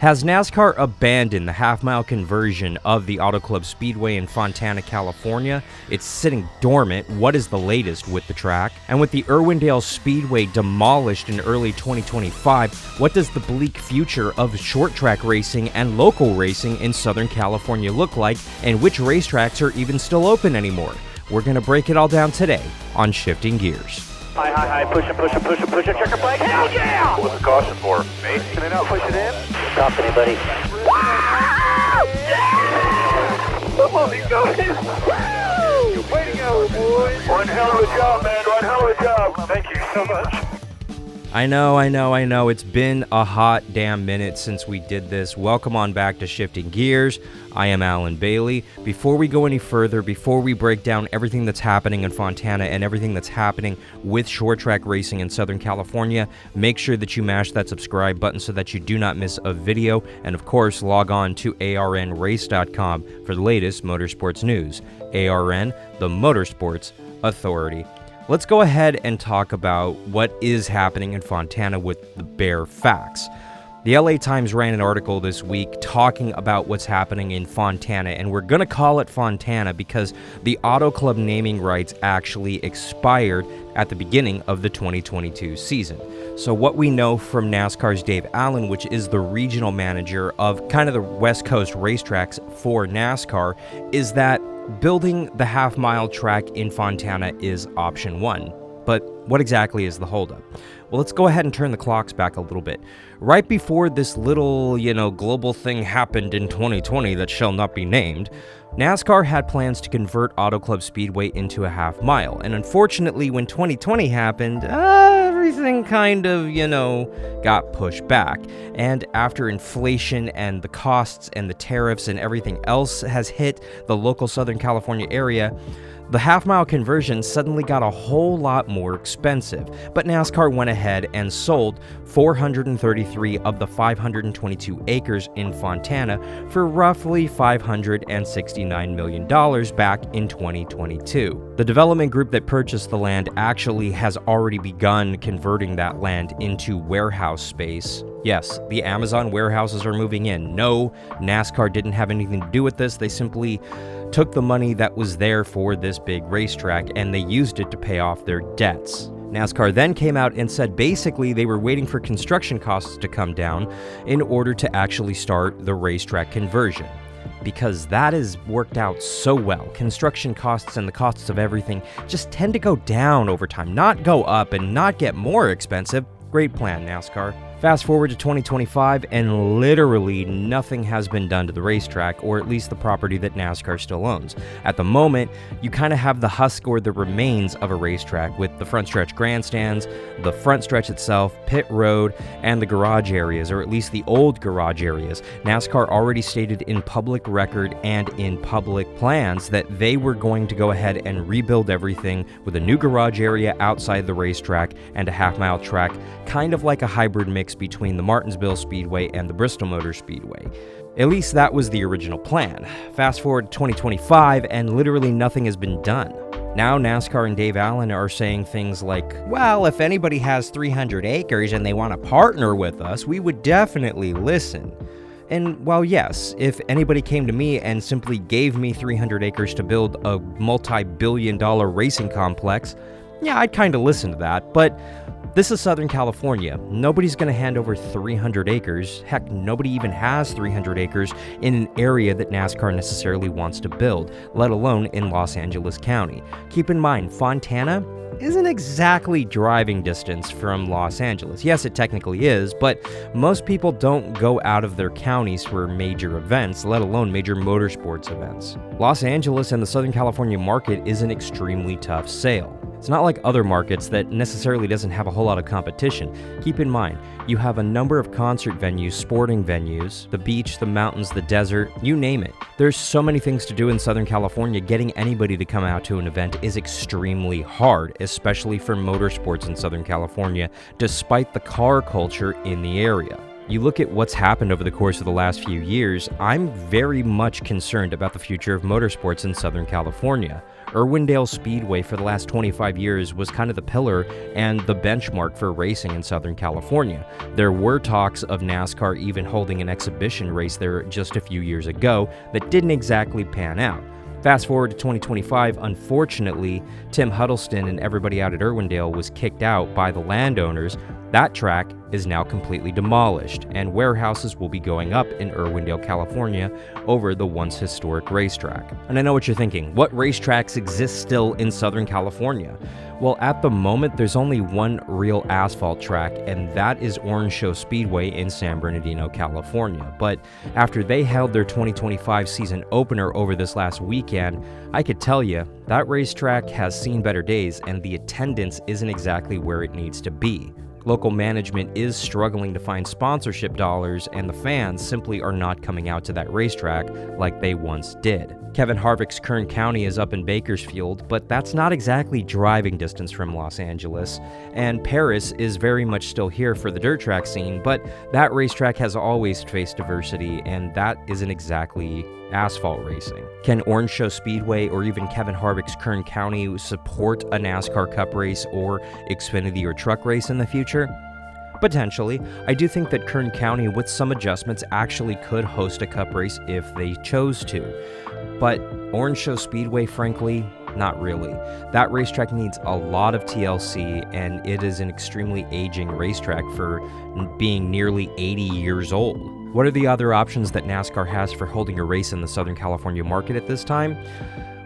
Has NASCAR abandoned the half-mile conversion of the Auto Club Speedway in Fontana, California? It's sitting dormant. What is the latest with the track? And with the Irwindale Speedway demolished in early 2025, what does the bleak future of short track racing and local racing in Southern California look like, and which racetracks are even still open anymore? We're going to break it all down today on Shifting Gears. High, push it, checker flag, hell yeah! What's the caution for? Me? Can they not push it in? Stop anybody. Come on, he's going! Way to go, boys! One hell of a job, man, one hell of a job. Thank you so much. I know. It's been a hot damn minute since we did this. Welcome on back to Shifting Gears. I am Alan Bailey. Before we go any further, before we break down everything that's happening in Fontana and everything that's happening with short track racing in Southern California, make sure that you mash that subscribe button so that you do not miss a video. And of course, log on to arnrace.com for the latest motorsports news. ARN, the Motorsports Authority. Let's go ahead and talk about what is happening in Fontana with the bare facts. The LA Times ran an article this week talking about what's happening in Fontana, and we're going to call it Fontana because the Auto Club naming rights actually expired at the beginning of the 2022 season. So what we know from NASCAR's Dave Allen, which is the regional manager of kind of the West Coast racetracks for NASCAR, is that building the half-mile track in Fontana is option one. But what exactly is the holdup? Well, let's go ahead and turn the clocks back a little bit. Right before this little, global thing happened in 2020 that shall not be named, NASCAR had plans to convert Auto Club Speedway into a half mile. And unfortunately, when 2020 happened, everything kind of, got pushed back. And after inflation and the costs and the tariffs and everything else has hit the local Southern California area, the half-mile conversion suddenly got a whole lot more expensive, but NASCAR went ahead and sold 433 of the 522 acres in Fontana for roughly $569 million back in 2022. The development group that purchased the land actually has already begun converting that land into warehouse space. Yes, the Amazon warehouses are moving in. No, NASCAR didn't have anything to do with this. They simply took the money that was there for this big racetrack and they used it to pay off their debts. NASCAR then came out and said basically they were waiting for construction costs to come down in order to actually start the racetrack conversion. Because that has worked out so well. Construction costs and the costs of everything just tend to go down over time, not go up and not get more expensive. Great plan, NASCAR. Fast forward to 2025, and literally nothing has been done to the racetrack, or at least the property that NASCAR still owns. At the moment, you kind of have the husk or the remains of a racetrack with the front stretch grandstands, the front stretch itself, pit road, and the garage areas, or at least the old garage areas. NASCAR already stated in public record and in public plans that they were going to go ahead and rebuild everything with a new garage area outside the racetrack and a half-mile track, kind of like a hybrid mix between the Martinsville Speedway and the Bristol Motor Speedway. At least that was the original plan. Fast forward to 2025 and literally nothing has been done. Now NASCAR and Dave Allen are saying things like, well, if anybody has 300 acres and they want to partner with us, we would definitely listen. And while yes, if anybody came to me and simply gave me 300 acres to build a multi-billion-dollar racing complex, yeah, I'd kind of listen to that, but this is Southern California. Nobody's going to hand over 300 acres. Heck, nobody even has 300 acres in an area that NASCAR necessarily wants to build, let alone in Los Angeles County. Keep in mind, Fontana isn't exactly driving distance from Los Angeles. Yes, it technically is, but most people don't go out of their counties for major events, let alone major motorsports events. Los Angeles and the Southern California market is an extremely tough sale. It's not like other markets that necessarily doesn't have a whole lot of competition. Keep in mind, you have a number of concert venues, sporting venues, the beach, the mountains, the desert, you name it. There's so many things to do in Southern California. Getting anybody to come out to an event is extremely hard, especially for motorsports in Southern California, despite the car culture in the area. You look at what's happened over the course of the last few years, I'm very much concerned about the future of motorsports in Southern California. Irwindale Speedway for the last 25 years was kind of the pillar and the benchmark for racing in Southern California. There were talks of NASCAR even holding an exhibition race there just a few years ago that didn't exactly pan out. Fast forward to 2025, unfortunately, Tim Huddleston and everybody out at Irwindale was kicked out by the landowners. That track is now completely demolished, and warehouses will be going up in Irwindale, California, over the once historic racetrack. And I know what you're thinking, what racetracks exist still in Southern California? Well, at the moment, there's only one real asphalt track, and that is Orange Show Speedway in San Bernardino, California. But after they held their 2025 season opener over this last weekend, I could tell you that racetrack has seen better days, and the attendance isn't exactly where it needs to be. Local management is struggling to find sponsorship dollars, and the fans simply are not coming out to that racetrack like they once did. Kevin Harvick's Kern County is up in Bakersfield, but that's not exactly driving distance from Los Angeles. And Paris is very much still here for the dirt track scene, but that racetrack has always faced diversity, and that isn't exactly asphalt racing. Can Orange Show Speedway or even Kevin Harvick's Kern County support a NASCAR Cup race or Xfinity or truck race in the future? Potentially. I do think that Kern County, with some adjustments, actually could host a Cup race if they chose to. But Orange Show Speedway, frankly, not really. That racetrack needs a lot of TLC, and it is an extremely aging racetrack for being nearly 80 years old. What are the other options that NASCAR has for holding a race in the Southern California market at this time?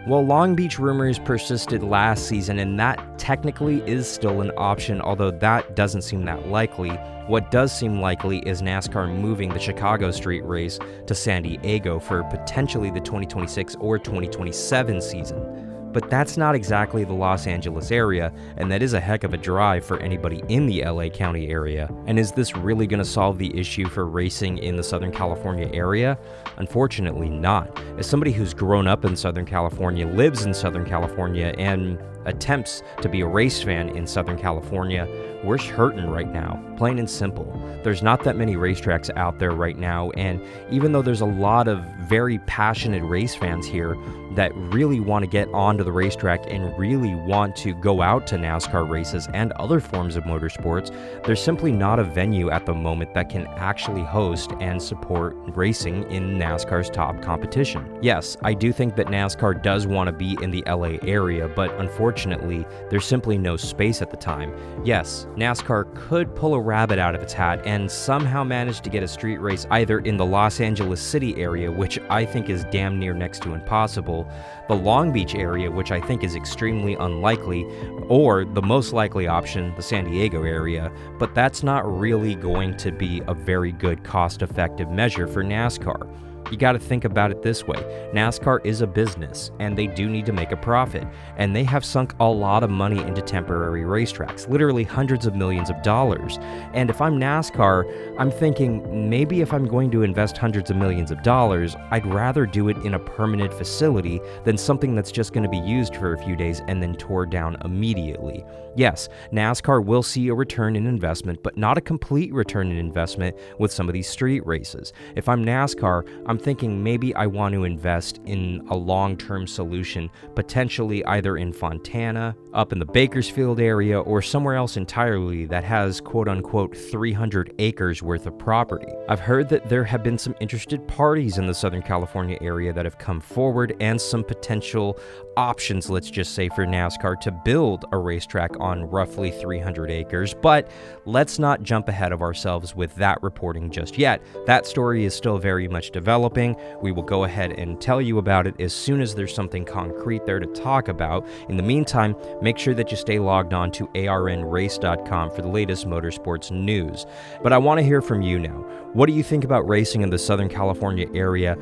Well, Long Beach rumors persisted last season, and that technically is still an option, although that doesn't seem that likely. What does seem likely is NASCAR moving the Chicago Street Race to San Diego for potentially the 2026 or 2027 season. But that's not exactly the Los Angeles area, and that is a heck of a drive for anybody in the LA County area. And is this really going to solve the issue for racing in the Southern California area? Unfortunately not. As somebody who's grown up in Southern California, lives in Southern California, and attempts to be a race fan in Southern California, we're hurting right now, plain and simple. There's not that many racetracks out there right now, and even though there's a lot of very passionate race fans here that really want to get onto the racetrack and really want to go out to NASCAR races and other forms of motorsports, there's simply not a venue at the moment that can actually host and support racing in NASCAR's top competition. Yes, I do think that NASCAR does want to be in the LA area, but unfortunately, there's simply no space at the time. Yes, NASCAR could pull a rabbit out of its hat and somehow manage to get a street race either in the Los Angeles City area, which I think is damn near next to impossible, the Long Beach area, which I think is extremely unlikely, or the most likely option, the San Diego area, but that's not really going to be a very good cost-effective measure for NASCAR. You got to think about it this way. NASCAR is a business, and they do need to make a profit, and they have sunk a lot of money into temporary racetracks, literally hundreds of millions of dollars. And if I'm NASCAR, I'm thinking maybe if I'm going to invest hundreds of millions of dollars, I'd rather do it in a permanent facility than something that's just going to be used for a few days and then tore down immediately. Yes, NASCAR will see a return in investment, but not a complete return in investment with some of these street races. If I'm NASCAR, I'm thinking maybe I want to invest in a long-term solution, potentially either in Fontana, up in the Bakersfield area, or somewhere else entirely that has quote-unquote 300 acres worth of property. I've heard that there have been some interested parties in the Southern California area that have come forward, and some potential options, let's just say, for NASCAR to build a racetrack on roughly 300 acres, but let's not jump ahead of ourselves with that reporting just yet. That story is still very much developing. We will go ahead and tell you about it as soon as there's something concrete there to talk about. In the meantime, make sure that you stay logged on to arnrace.com for the latest motorsports news. But I want to hear from you now. What do you think about racing in the Southern California area?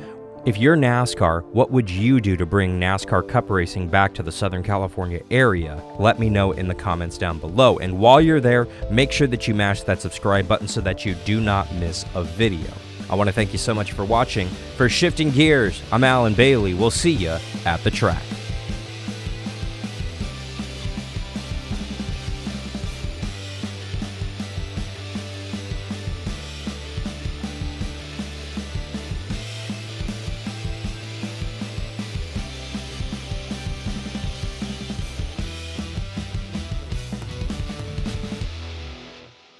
If you're NASCAR, what would you do to bring NASCAR Cup racing back to the Southern California area? Let me know in the comments down below. And while you're there, make sure that you mash that subscribe button so that you do not miss a video. I want to thank you so much for watching. For Shifting Gears, I'm Alan Bailey. We'll see you at the track.